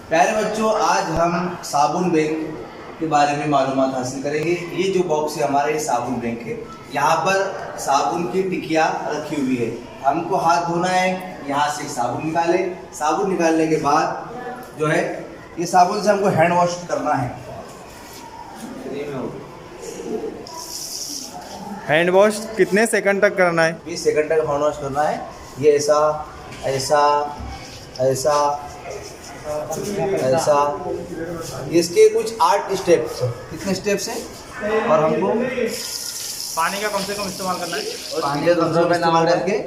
प्यारे बच्चों, आज हम साबुन बैंक के बारे में मालूमात हासिल करेंगे। ये जो बॉक्स है हमारा, ये साबुन बैंक है। यहाँ पर साबुन की टिकिया रखी हुई है। हमको हाथ धोना है, यहाँ से साबुन निकाले। साबुन निकालने के बाद जो है ये साबुन से हमको हैंड वॉश करना है। हैंड वॉश कितने सेकंड तक करना है? 20 सेकंड तक हैंड वॉश करना है। ये ऐसा ऐसा ऐसा ऐसा, इसके कुछ 8 स्टेप्स। कितने स्टेप्स हैं? और हमको पानी का कम से कम इस्तेमाल करना है। पानी का कम से कम इस्तेमाल करके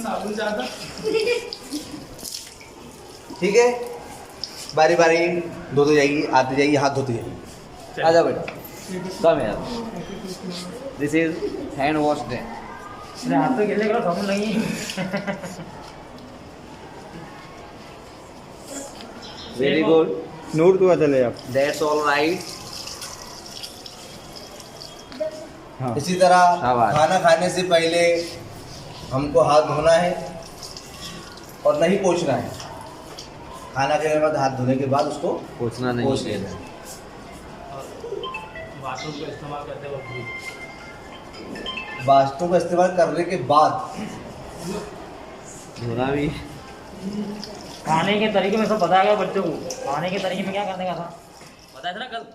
साबुन ज़्यादा। ठीक है, बारी बारी धोते जाइए, आते जाइए, हाथ धोते जाइए। आ जाओ बेटा। कम यार, this is hand wash day. हाथ तो गिले करो, साबुन नहीं। वेरी गुड, नूर तो चले आप। That's all right. हाँ। इसी तरह शाबाश। खाना खाने से पहले हमको हाथ धोना है और नहीं पोंछना है। खाना खाने के बाद हाथ धोने के बाद उसको पूछना नहीं पोंछ चाहिए। लेना है। बाथरूम का इस्तेमाल करते वक्त वास्तु का इस्तेमाल करने के बाद धोना भी। खाने के तरीके में सब बताया गया बच्चों को। खाने के तरीके में क्या करने का था बताया था ना कल।